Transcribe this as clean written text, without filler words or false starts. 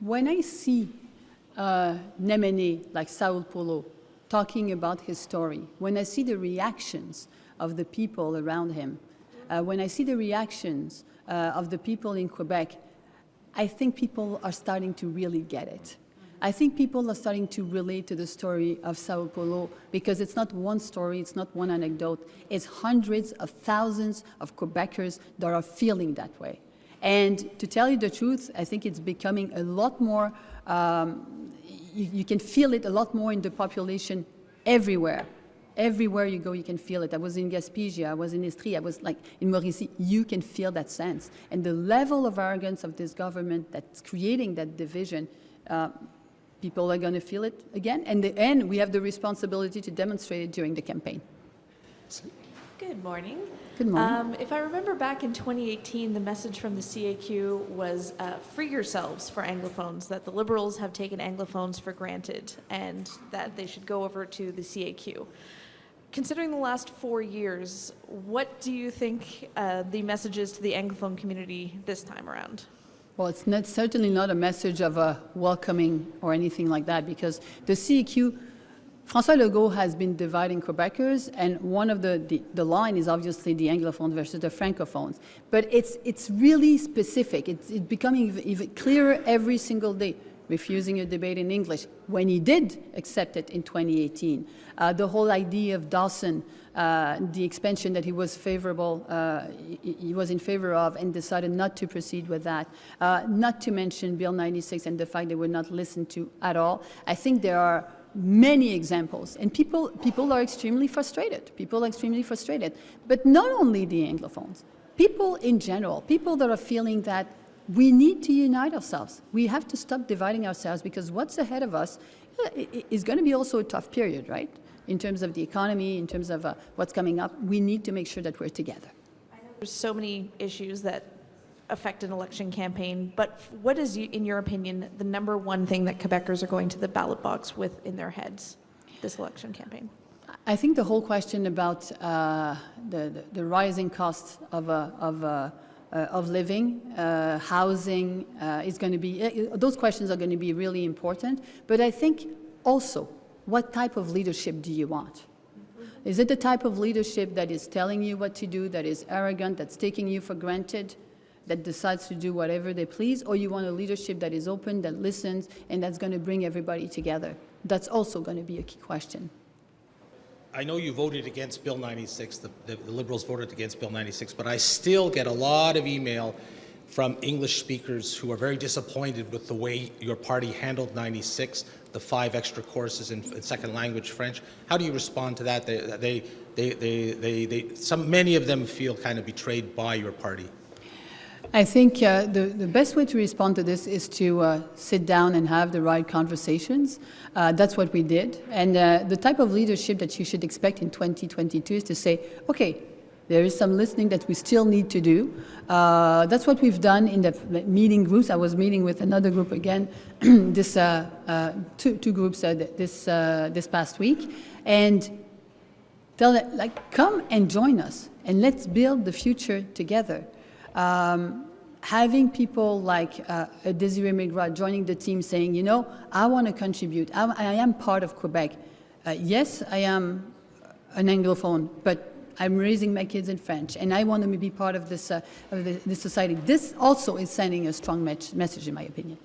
When I see Nemene, like Saul Polo, talking about his story, when I see the reactions of the people around him, when I see the reactions of the people in Quebec, I think people are starting to really get it. I think people are starting to relate to the story of Sao Paulo because it's not one story, it's not one anecdote, it's hundreds of thousands of Quebecers that are feeling that way. And to tell you the truth, I think it's becoming a lot more, you can feel it a lot more in the population everywhere. Everywhere you go, you can feel it. I was in Gaspésia, I was in Estrie, I was like in Mauricie. You can feel that sense. And the level of arrogance of this government that's creating that division, people are going to feel it again. And we have the responsibility to demonstrate it during the campaign. Good morning. Good morning. If I remember back in 2018, the message from the CAQ was free yourselves for Anglophones, that the Liberals have taken Anglophones for granted and that they should go over to the CAQ. Considering the last 4 years, what do you think the message is to the Anglophone community this time around? Well, it's certainly not a message of welcoming or anything like that, because the CAQ, François Legault has been dividing Quebecers, and one of the line is obviously the Anglophones versus the Francophones. But it's really specific. It's becoming even clearer every single day. Refusing a debate in English, when he did accept it in 2018. The whole idea of Dawson, the expansion that he was he was in favor of and decided not to proceed with that. Not to mention Bill 96 and the fact they were not listened to at all. I think there are many examples, and people are extremely frustrated. People are extremely frustrated. But not only the Anglophones, people in general, people that are feeling that we need to unite ourselves. We have to stop dividing ourselves, because what's ahead of us is going to be also a tough period, right? In terms of the economy, in terms of what's coming up, we need to make sure that we're together. I know there's so many issues that affect an election campaign, but what is, in your opinion, the number one thing that Quebecers are going to the ballot box with in their heads this election campaign? I think the whole question about the rising costs of living, housing, is going to be, those questions are going to be really important. But I think also, what type of leadership do you want? Is it the type of leadership that is telling you what to do, that is arrogant, that's taking you for granted, that decides to do whatever they please, or you want a leadership that is open, that listens, and that's going to bring everybody together? That's also going to be a key question. I know you voted against Bill 96, the Liberals voted against Bill 96, but I still get a lot of email from English speakers who are very disappointed with the way your party handled 96, the 5 extra courses in second language French. How do you respond to that? Many of them feel kind of betrayed by your party. I think the best way to respond to this is to sit down and have the right conversations. That's what we did. And the type of leadership that you should expect in 2022 is to say, okay, there is some listening that we still need to do. That's what we've done in the meeting groups. I was meeting with another group again, this two groups this past week, and tell them, like, come and join us, and let's build the future together. Having people like Desiree Migrat joining the team saying, you know, I want to contribute. I am part of Quebec. Yes, I am an Anglophone, but I'm raising my kids in French, and I want to be part of this society. This also is sending a strong message, in my opinion.